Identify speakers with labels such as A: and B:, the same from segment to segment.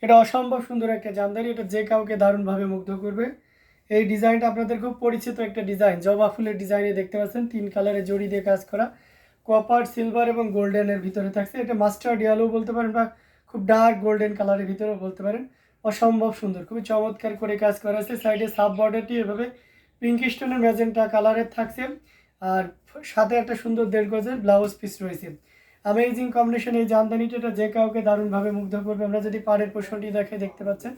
A: এটা অসম্ভব সুন্দর একটা জামদানি, এটা যে কাউকে দারুণভাবে মুগ্ধ করবে। এই ডিজাইনটা আপনাদের খুব পরিচিত একটা ডিজাইন, জবা ফুলের ডিজাইনে দেখতে পাচ্ছেন 3 কালারে জড়ি দিয়ে কাজ করা, কপার, সিলভার এবং গোল্ডেনের ভিতরে থাকছে। এটা মাস্টার্ড ইয়েলো বলতে পারেন বা খুব ডার্ক গোল্ডেন কালারের ভিতরেও বলতে পারেন। অসম্ভব সুন্দর, খুবই চমৎকার করে কাজ করা আছে। সাইডে সাব বর্ডারটি এভাবে পিঙ্ক স্টোনের ম্যাজেন্টা কালারের থাকছে, আর সাথে একটা সুন্দর 1.5 গজের ব্লাউজ পিস রয়েছে। অ্যামেজিং কম্বিনেশন এই জামদানিটা, এটা যে কাউকে দারুণভাবে মুগ্ধ করবে। আমরা যদি পাড়ের পোষণটি দেখতে পাচ্ছেন,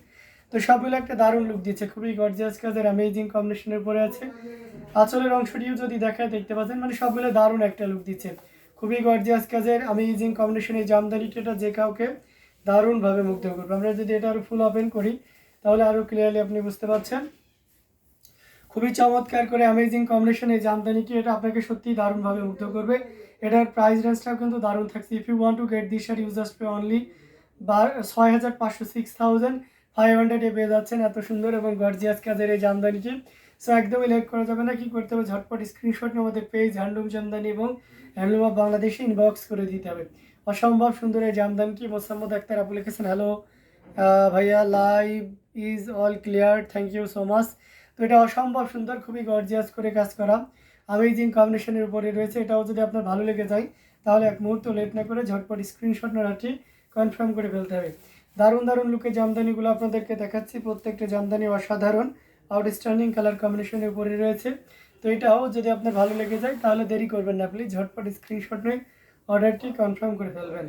A: তো সবগুলো একটা দারুণ লুক দিচ্ছে, খুবই গর্জিয়াস কাজের অ্যামেজিং কম্বিনেশনের উপরে আছে। আঁচলের অংশটিও যদি দেখায় দেখতে পাচ্ছেন, মানে সবগুলো দারুণ একটা লুক দিচ্ছে, খুবই গর্জিয়াস কাজের অ্যামেজিং কম্বিনেশন এই জামদানিটা, এটা যে কাউকে দারুণভাবে মুগ্ধ করবে। আমরা যদি এটা আরও ফুল ওপেন করি তাহলে আরও ক্লিয়ারলি আপনি বুঝতে পারছেন। খুবই চমৎকার করে অ্যামেজিং কম্বিনেশন এই জামদানিটি, এটা আপনাকে সত্যিই দারুণভাবে মুগ্ধ করবে। এটার প্রাইস রেঞ্জটাও কিন্তু দারুণ থাকছে। If you want to get this sari you just pay only 6500, 6500 পেয়ে যাচ্ছেন এত সুন্দর এবং গর্জিয়াস কাজের এই জামদানিটি। সো একদমই লেট করা যাবে না, কি করতে হবে, ঝটপট স্ক্রিনশট নিয়ে আমাদের পেজ হ্যান্ডলুম জামদানি এবং হ্যান্ডলুম অফ বাংলাদেশে ইনবক্স করে দিতে হবে। অসম্ভব সুন্দর এই জামদানিটি। মোসাম্মদ আক্তার আপু লিখেছেন, হ্যালো ভাইয়া, live is all clear, thank you so much. তো এটা অসম্ভব সুন্দর, খুবই গর্জিয়াস করে কাজ করা অ্যামেজিং কম্বিনেশনের উপরে রয়েছে। এটাও যদি আপনার ভালো লেগে যায় তাহলে এক মুহূর্ত লেট না করে ঝটপট স্ক্রিনশট না রাখি কনফার্ম করে ফেলতে হবে। দারুণ দারুণ লুকে জামদানিগুলো আপনাদেরকে দেখাচ্ছি, প্রত্যেকটা জামদানি অসাধারণ আউটস্ট্যান্ডিং কালার কম্বিনেশনের উপরে রয়েছে। তো এটাও যদি আপনার ভালো লেগে যায় তাহলে দেরি করবেন না, প্লিজ ঝটপট স্ক্রিনশট নিয়ে অর্ডারটি কনফার্ম করে ফেলবেন।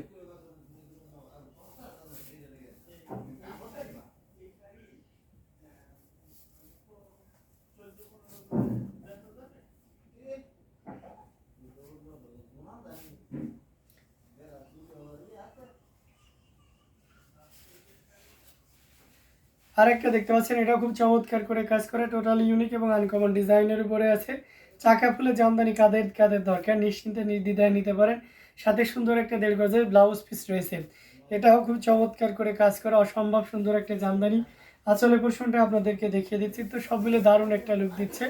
A: আরেকটা দেখতে পাচ্ছেন, এটাও খুব চমৎকার করে কাজ করে, টোটালি ইউনিক এবং আনকমন ডিজাইনের উপরে আছে। চাকা ফুলে জামদানি কাদের কাদের দরকার নিশ্চিন্তে নির্দ্বিধায় নিতে পারেন। সাথে সুন্দর একটা 1.5 গজের ব্লাউজ পিস রয়েছে। এটাও খুব চমৎকার করে কাজ করা, অসম্ভব সুন্দর একটা জামদানি। আসলে পোর্শনটা আপনাদেরকে দেখিয়ে দিচ্ছি, তো সব মিলে দারুণ একটা লুক দিচ্ছে।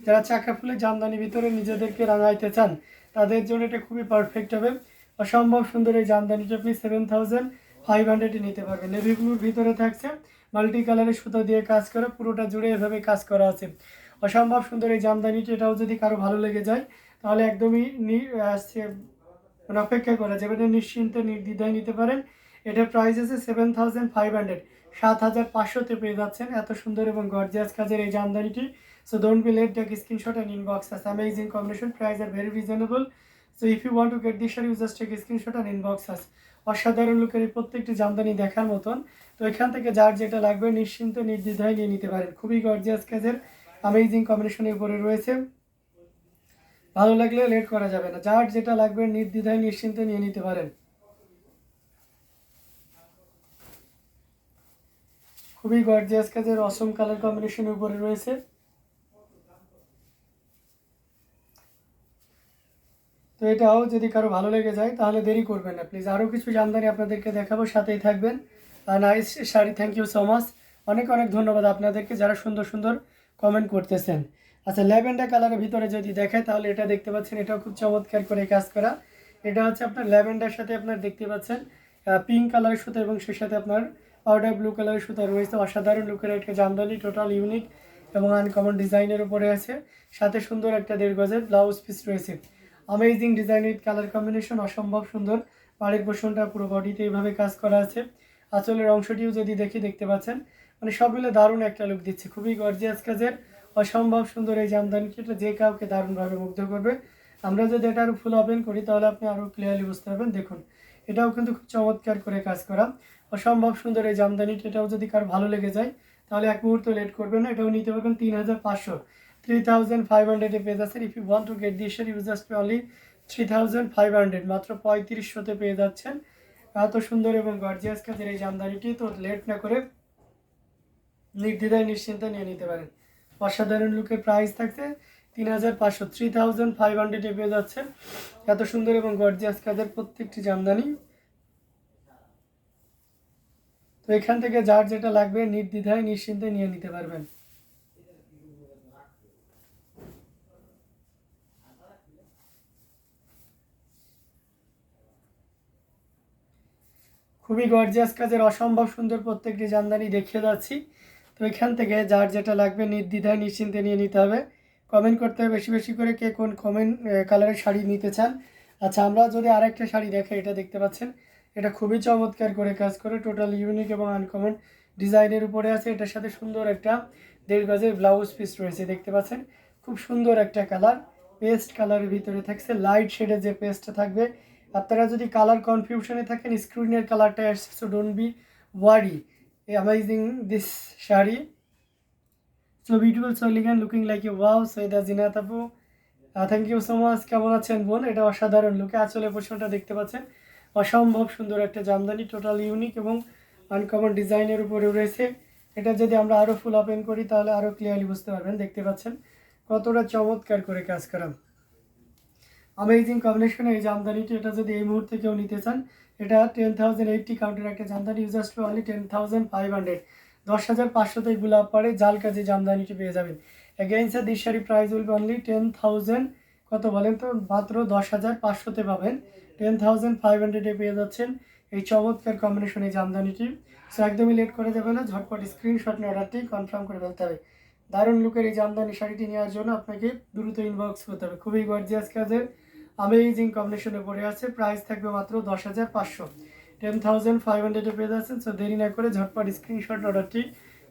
A: যারা চাকা ফুলে জামদানি ভিতরে নিজেদেরকে রাঙাইতে চান তাদের জন্য এটা খুবই পারফেক্ট হবে। অসম্ভব সুন্দর এই জামদানিটা আপনি 7500 নিতে পারবেন। নেভি ব্লুর ভিতরে থাকছে, মাল্টি কালারের সুতো দিয়ে কাজ করা, পুরোটা জুড়ে এভাবে কাজ করা আছে। অসম্ভব সুন্দর এই জামদানিটি, এটাও যদি কারো ভালো লেগে যায় তাহলে একদমই মানে অপেক্ষা করা যাবে না, নিশ্চিন্তে নির্দ্বিধায় নিতে পারেন। এটার প্রাইস আছে 7500, 7500-তে পেয়ে যাচ্ছেন এত সুন্দর এবং গর্জিয়াস কাজের এই জামদানিটি। So don't be late, take screenshot and inbox us. Amazing combination, price আর very reasonable. So if you want to get this sari you just take screenshot and inbox us. অসাধারণ লুকের এই প্রত্যেকটি জামদানি দেখার মতন। তো এখান থেকে যার যেটা লাগবে নিশ্চিন্তে নির্দ্বিধায় নিয়ে নিতে পারেন। খুবই গর্জিয়াস কাজের অ্যামেজিং কম্বিনেশনের উপরে রয়েছে, ভালো লাগলে লেট করা যাবে না। যার যেটা লাগবে নির্দ্বিধায় নিশ্চিন্তে নিয়ে নিতে পারেন। খুবই গর্জিয়াস কাজের অসম কালার কম্বিনেশনের উপরে রয়েছে। তো এটাও যদি কারো ভালো লেগে যায় তাহলে দেরি করবেন না, প্লিজ। আরও কিছু জামদানি আপনাদেরকে দেখাবো, সাথেই থাকবেন। Nice sari, thank you so much. অনেক অনেক ধন্যবাদ আপনাদেরকে যারা সুন্দর সুন্দর কমেন্ট করতেছেন। আচ্ছা, ল্যাভেন্ডার কালারের ভিতরে যদি দেখায় তাহলে এটা দেখতে পাচ্ছেন, এটাও খুব চমৎকার করে কাজ করা। এটা হচ্ছে আপনার ল্যাভেন্ডার সাথে আপনার দেখতে পাচ্ছেন পিঙ্ক কালারের সুতো এবং সে সাথে আপনার পাউডার ব্লু কালারের সুতো রয়েছে। অসাধারণ লুকের একটা জামদানি, টোটাল ইউনিক এবং আনকমন ডিজাইনের উপরে আছে। সাথে সুন্দর একটা 1.5 গজের ব্লাউজ পিস রয়েছে। Amazing design with colour combination, অসম্ভব সুন্দর। পাড়ের পোর্শনটা পুরো বডিতে এইভাবে কাজ করা আছে। আঁচলের অংশটিও যদি দেখতে পাচ্ছেন, মানে সব মিলে দারুণ একটা লুক দিচ্ছে। খুবই গর্জিয়াস কাজের অসম্ভব সুন্দর এই জামদানিটি, এটা যে কাউকে দারুণভাবে মুগ্ধ করবে। আমরা যদি এটা আরও ফুল ওপেন করি তাহলে আপনি আরও ক্লিয়ারলি বুঝতে পারবেন। দেখুন, এটাও কিন্তু খুব চমৎকার করে কাজ করা, অসম্ভব সুন্দর এই জামদানিটি। এটাও যদি কারো ভালো লেগে যায় তাহলে এক মুহূর্ত লেট করবেন না, এটাও নিতে পারবেন 3500, 3500 পেয়ে যাচ্ছেন। If you want to get this sari you just pay only 3500, মাত্র 3500-তে পেয়ে যাচ্ছেন এত সুন্দর এবং গর্জিয়াস কাজের এই জামদানিটি। তো লেট না করে নির্দ্বিধায় নিশ্চিন্তে নিয়ে নিতে পারেন। অসাধারণ লুকের প্রাইস থাকছে 3500, 3500 পেয়ে যাচ্ছে এত সুন্দর এবং গর্জিয়াস কাজের প্রত্যেকটি জামদানি। তো এখান থেকে যার যেটা লাগবে নির্দ্বিধায় নিশ্চিন্তে নিয়ে নিতে পারবেন। খুবই গর্জিয়াস কাজের অসম্ভব সুন্দর প্রত্যেকটি জামদানি দেখিয়ে যাচ্ছি। তো এখান থেকে যার যেটা লাগবে নির্দ্বিধায় নিশ্চিন্তে নিয়ে নিতে হবে। কমেন্ট করতে হবে বেশি বেশি করে কে কোন কালারের শাড়ি নিতে চান। আচ্ছা, আমরা যদি আরেকটা শাড়ি দেখাই, এটা দেখতে পাচ্ছেন, এটা খুবই চমৎকার করে কাজ করে, টোটাল ইউনিক এবং আনকমন ডিজাইনের উপরে আছে। এটার সাথে সুন্দর একটা 1.5 গজের ব্লাউজ পিস রয়েছে, দেখতে পাচ্ছেন। খুব সুন্দর একটা কালার, পেস্ট কালারের ভিতরে থাকছে, লাইট শেডের যে পেস্টটা থাকবে। আপনারা যদি কালার কনফিউশনে থাকেন, স্ক্রিনের কালারটা আসছে, so don't be worry. Amazing this sari, so beautiful, so elegant, looking like a wow. Syeda Zinat আপু, থ্যাংক ইউ সো মাচ। কেমন আছেন বোন? এটা অসাধারণ লুকে, আঁচলের পোর্শনটা দেখতে পাচ্ছেন, অসম্ভব সুন্দর একটা জামদানি, টোটাল ইউনিক এবং আনকমন ডিজাইনের উপরে রয়েছে। এটা যদি আমরা আরও ফুল ওপেন করি তাহলে আরও ক্লিয়ারলি বুঝতে পারবেন। দেখতে পাচ্ছেন কতটা চমৎকার করে কাজ করা, অ্যামেজিং কম্বিনেশনে এই জামদানিটি। এটা যদি এই মুহূর্তে কেউ নিতে চান, এটা 10,080 কাউন্টের একটা জামদানি, ইউজার্স টু অনলি 10,500, 10,500 এগুলো পরে জাল কাজে জামদানিটি পেয়ে যাবেন। Again sir this sari price will be only 10,000, কত বলেন তো, মাত্র 10,500-তে পাবেন। 10,500-এ পেয়ে যাচ্ছেন এই চমৎকার কম্বিনেশনে জামদানিটি। সো একদমই লেট করে যাবে না, ঝটপট স্ক্রিনশট নিয়ে অর্ডারটি কনফার্ম করে ফেলতে হবে। দারুণ লুকের এই জামদানি শাড়িটি নেওয়ার জন্য আপনাকে দ্রুত ইনবক্স করতে হবে। খুবই গর্জিয়াস কাজের অ্যামেজিং কম্বিনেশনে পড়ে আছে, প্রাইস থাকবে মাত্র 10,500, 10,500-এ পেয়ে যাচ্ছেন। সো দেরি না করে ঝটপট স্ক্রিনশট অর্ডারটি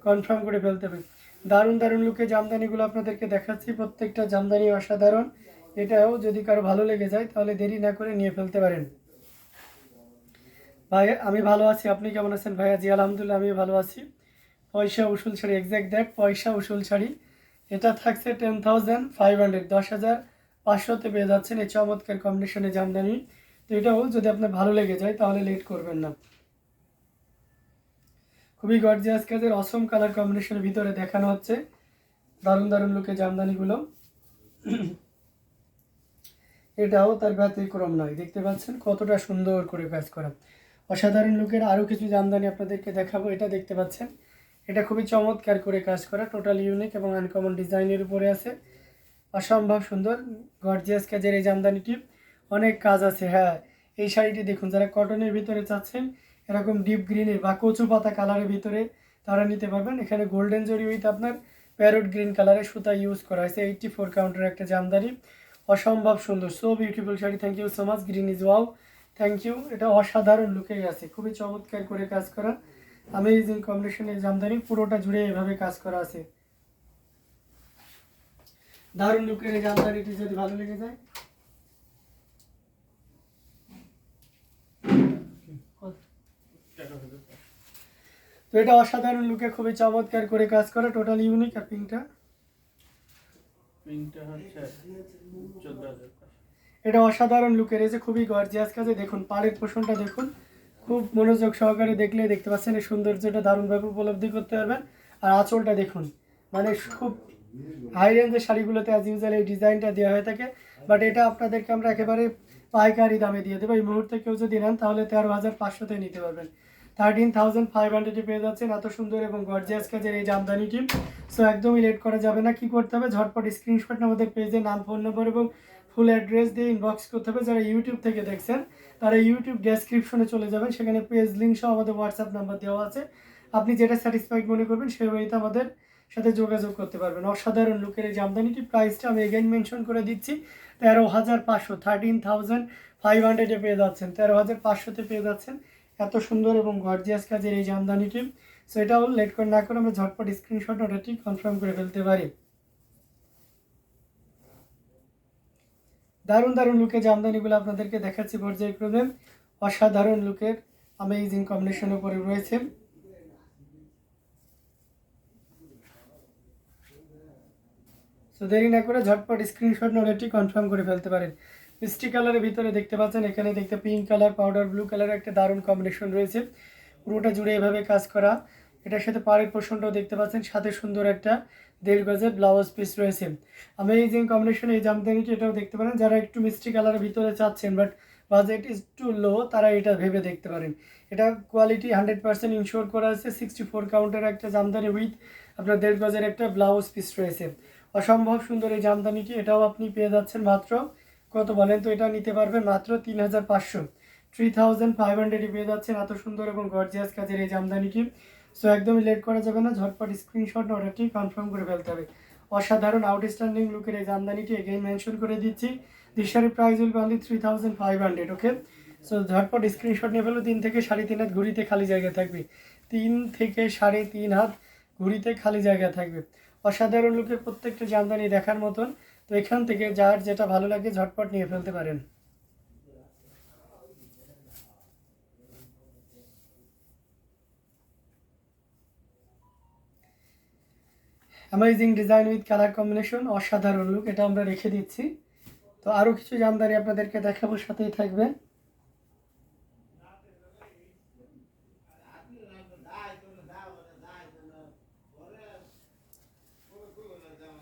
A: কনফার্ম করে ফেলতে হবে। দারুণ দারুণ লুকে জামদানিগুলো আপনাদেরকে দেখাচ্ছি, প্রত্যেকটা জামদানি অসাধারণ। এটাও যদি কারো ভালো লেগে যায় তাহলে দেরি না করে নিয়ে ফেলতে পারেন। ভাই আমি ভালো আছি, আপনি কেমন আছেন? ভাইয়া জি আলহামদুলিল্লাহ আমি ভালো আছি। পয়সা উসুল শাড়ি, এক্স্যাক্ট দ্যাট, পয়সা উসুল শাড়ি। এটা থাকছে 10,500, 10,500-তে পেয়ে যাচ্ছেন এই চমৎকার কম্বিনেশনে জামদানি। তো এটাও যদি আপনার ভালো লেগে যায় তাহলে লেট করবেন না। খুবই গর্জিয়াস কাজের অসম কালার কম্বিনেশনের ভিতরে দেখানো হচ্ছে দারুণ দারুণ লুকে জামদানিগুলো। এটাও তার ব্যতিক্রম নয়, দেখতে পাচ্ছেন কতটা সুন্দর করে কাজ করা, অসাধারণ লুকের আরও কিছু জামদানি আপনাদেরকে দেখাবো। এটা দেখতে পাচ্ছেন, এটা খুবই চমৎকার করে কাজ করা, টোটাল ইউনিক এবং আনকমন ডিজাইনের উপরে আছে, অসম্ভব সুন্দর গর্জিয়াস কাজের এই জামদানিটি। অনেক কাজ আছে। হ্যাঁ, এই শাড়িটি দেখুন, যারা কটনের ভিতরে চাচ্ছেন, এরকম ডিপ গ্রিনের বা কচু পাতা কালারের ভিতরে, তারা নিতে পারবেন। এখানে গোল্ডেন জরি উইথ আপনার প্যারোট গ্রিন কালারের সুতা ইউজ করা হয়েছে। 84 কাউন্টের একটা জামদানি, অসম্ভব সুন্দর, so beautiful sari. Thank you so much, green is wow, thank you. এটা অসাধারণ লুকে আছে, খুবই চমৎকার করে কাজ করা, অ্যামেজিং কম্বিনেশনের জামদানি, পুরোটা জুড়ে এভাবে কাজ করা আছে। দারুণ লুকের এই জামদানিটি যদি ভালো লেগে যায়, তো এটা অসাধারণ লুকে খুবই চমৎকার করে কাজ করা, টোটাল ইউনিক। আর পিঙ্কটা হচ্ছে 14,000। এটা অসাধারণ লুকের এসে খুবই গর্জিয়াস কাজে। দেখুন পাড়ের পোষণটা দেখুন, খুব মনোযোগ সহকারে দেখলে দেখতে পাচ্ছেন এই সৌন্দর্যটা দারুণভাবে উপলব্ধি করতে পারবেন। আর আঁচলটা দেখুন, মানে খুব হাই রেঞ্জের শাড়িগুলোতে অ্যাজ ইউজুয়াল এই ডিজাইনটা দেওয়া হয়ে থাকে, বাট এটা আপনাদেরকে আমরা একেবারে পাইকারি দামে দিয়ে দেবো। এই মুহূর্তে কেউ যদি নেন তাহলে 13,500-তে নিতে পারবেন। 13,500-এ পেয়ে যাচ্ছেন এত সুন্দর এবং গর্জিয়াস কাজের এই জামদানিটি। সো একদমই লেট করা যাবে না, কি করতে হবে, ঝটপট স্ক্রিনশট আমাদের পেজে নাম, ফোন নম্বর এবং ফুল অ্যাড্রেস দিয়ে ইনবক্স করতে হবে। যারা ইউটিউব থেকে দেখছেন তারা ইউটিউব ডেসক্রিপশনে চলে যাবেন, সেখানে পেজ লিঙ্ক সহ আমাদের হোয়াটসঅ্যাপ নাম্বার দেওয়া আছে। আপনি যেটা স্যাটিসফাইড মনে করবেন সেই ওয়েতে আমাদের সাথে যোগাযোগ করতে পারবেন। অসাধারণ লুকের এই জামদানিটি, প্রাইসটা আমি এগেইন মেনশন করে দিচ্ছি, 13,500, 13,500-এ পেয়ে যাচ্ছেন, 13,500-তে পেয়ে যাচ্ছেন এত সুন্দর এবং গর্জিয়াস কাজের এই জামদানিটি। সো এটাও লেট করে না করে আমরা ঝটপট স্ক্রিনশট অর্ডারটি কনফার্ম করে ফেলতে পারি। দারুণ দারুণ লুকের জামদানিগুলো আপনাদেরকে দেখাচ্ছি পর্যায়ক্রমে, অসাধারণ লুকের অ্যামেজিং কম্বিনেশনের উপরে রয়েছে। সো দেরি না করে ঝটপট স্ক্রিনশট অর্ডারটি কনফার্ম করে ফেলতে পারেন। মিষ্টি কালারের ভিতরে দেখতে পাচ্ছেন, এখানে দেখতে পিঙ্ক কালার, পাউডার ব্লু কালারের একটা দারুণ কম্বিনেশন রয়েছে, পুরোটা জুড়ে এভাবে কাজ করা। এটার সাথে পাড়ের পোর্শনটাও দেখতে পাচ্ছেন, সাথে সুন্দর একটা 1.5 গজের ব্লাউজ পিস রয়েছে। অ্যামেজিং কম্বিনেশন এই জামদানিটি, এটাও দেখতে পারেন। যারা একটু মিষ্টি কালারের ভিতরে চাচ্ছেন but budget is to low, তারা এটা ভেবে দেখতে পারেন। এটা কোয়ালিটি 100% ইনশিওর করা আছে। 64 কাউন্টের একটা জামদানি উইথ আপনার 1.5 গজের একটা ব্লাউজ পিস রয়েছে, অসম্ভব সুন্দর এই জামদানিটি। এটাও আপনি পেয়ে যাচ্ছেন মাত্র, কত বলেন তো, এটা নিতে পারবেন মাত্র 3,500, 3500 পেয়ে যাচ্ছেন এত সুন্দর এবং গর্জিয়াস কাজের এই জামদানিটি। সো একদমই লেট করা যাবে না, ঝটপট স্ক্রিনশট অর্ডারটি কনফার্ম করে ফেলতে হবে। অসাধারণ আউটস্ট্যান্ডিং লুকের এই জামদানিটি এগেইন মেনশন করে দিচ্ছি, দিস শাড়ির price will be only 3500। Okay, so ঝটপট স্ক্রিনশট নিয়ে ফেলো। 3 থেকে 3.5 হাত ঘুরিতে খালি জায়গা থাকবে, 3 থেকে 3.5 হাত ঘুরিতে খালি জায়গা থাকবে। অসাধারণ লুকের প্রত্যেকটা জামদানি দেখার মতন। তো এখান থেকে যার যেটা ভালো লাগে ঝটপট নিয়ে ফেলতে পারেন। Amazing design with colour combination, অসাধারণ লুক, এটা আমরা রেখে দিচ্ছি। তো আরও কিছু জামদানি আপনাদেরকে দেখাবো, সাথেই থাকবে।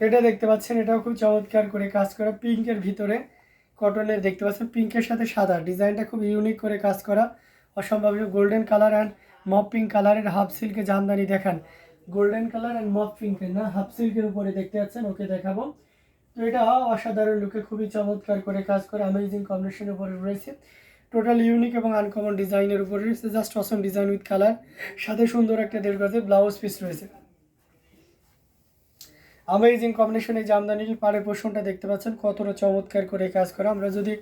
A: এটা দেখতে পাচ্ছেন, এটাও খুব চমৎকার করে কাজ করা, পিঙ্কের ভিতরে কটনের দেখতে পাচ্ছেন, পিঙ্কের সাথে সাদা ডিজাইনটা খুব ইউনিক করে কাজ করা, অসম্ভব। গোল্ডেন কালার অ্যান্ড মপ পিঙ্ক কালারের হাফ সিল্কের জামদানি দেখান। গোল্ডেন কালার অ্যান্ড মপ পিঙ্কের না, হাফ সিল্কের উপরে দেখতে পাচ্ছেন, ওকে দেখাবো। তো এটা অসাধারণ লুকে খুবই চমৎকার করে কাজ করে অ্যামেজিং কম্বিনেশনের উপরে রয়েছে, টোটাল ইউনিক এবং আনকমন ডিজাইনের উপরে রয়েছে, just Assam design with colour, সাথে সুন্দর একটা 1.5 গজের ব্লাউজ পিস রয়েছে। অ্যামেজিং কম্বিনেশন এই জামদানির পাড়ের পোর্শনটা দেখতে পাচ্ছেন কতটা চমৎকার করে কাজ করা। আমরা যদি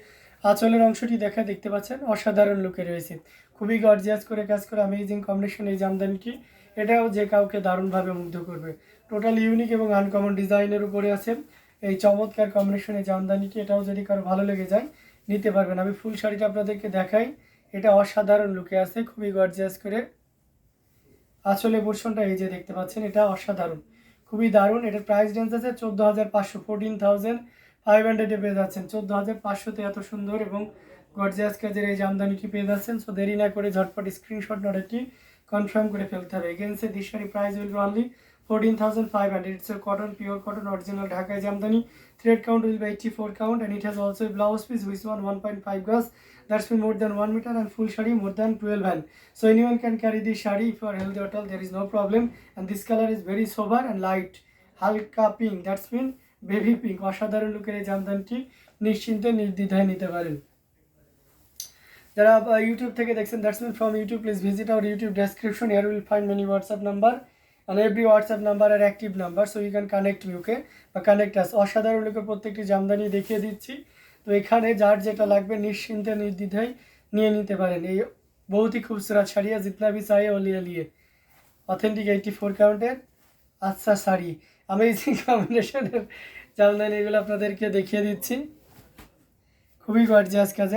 A: আঁচলের অংশটি দেখা দেখতে পাচ্ছেন অসাধারণ লুকে রয়েছে, খুবই গর্জিয়াস করে কাজ করা অ্যামেজিং কম্বিনেশন এই জামদানিটি। এটাও যে কাউকে দারুণভাবে মুগ্ধ করবে, টোটাল ইউনিক এবং আনকমন ডিজাইনের উপরে আছে এই চমৎকার কম্বিনেশনের জামদানিটি। এটাও যদি কারো ভালো লেগে যায় নিতে পারবেন। আমি ফুল শাড়িটা আপনাদেরকে দেখাই, এটা অসাধারণ লুকে আছে, খুবই গর্জিয়াস করে। আঁচলের পোর্শনটা এই যে দেখতে পাচ্ছেন, এটা অসাধারণ, খুবই দারুণ। এটার প্রাইস রেঞ্জ আছে 14,500, 14,500 পেয়ে যাচ্ছেন। 14,500-তে এত সুন্দর এবং গর্জিয়াস কাজের এই জামদানিটি পেয়ে যাচ্ছেন। সো দেরি না করে ঝটপট স্ক্রিনশট অর্ডারটি কনফার্ম করে ফেলতে হবে। Against this sari price will be only 14,500. It's a cotton, pure cotton, original Dhaka Jamdani. Thread count will be 84 count, and it has also a blouse piece which is 1.5 gauge. That's been more than 1 meter, and full shari more than 12 hand. So anyone can carry this shari if you are healthy at all. There is no problem. And this color is very sober and light. Halka pink. That's been baby pink. অসাধারণ লুকের এই জামদানিটি নিশ্চিন্তে নির্দ্বিধায় নিতে পারেন। যারা YouTube থেকে দেখছেন, that's mean from YouTube, please visit our YouTube description. Here will find many WhatsApp number and every WhatsApp number are active number, so you can connect me, okay, বা connect us। অসাধারণ লোকের প্রত্যেকটি জামদানি দেখিয়ে দিচ্ছি। তো এখানে যার যেটা লাগবে নিশ্চিন্তে নির্দ্বিধায় নিয়ে নিতে পারেন। এই বহুত ही खूबसूरत শাড়ি है, जितना भी चाहिए वो ले लिए। অথেন্টিক 84 কাউন্টের আচ্ছা শাড়ি, অ্যামেজিং কম্বিনেশনের জামদানি, এগুলো আপনাদেরকে দেখিয়ে দিচ্ছি, খুবই গর্জিয়াস কাজ।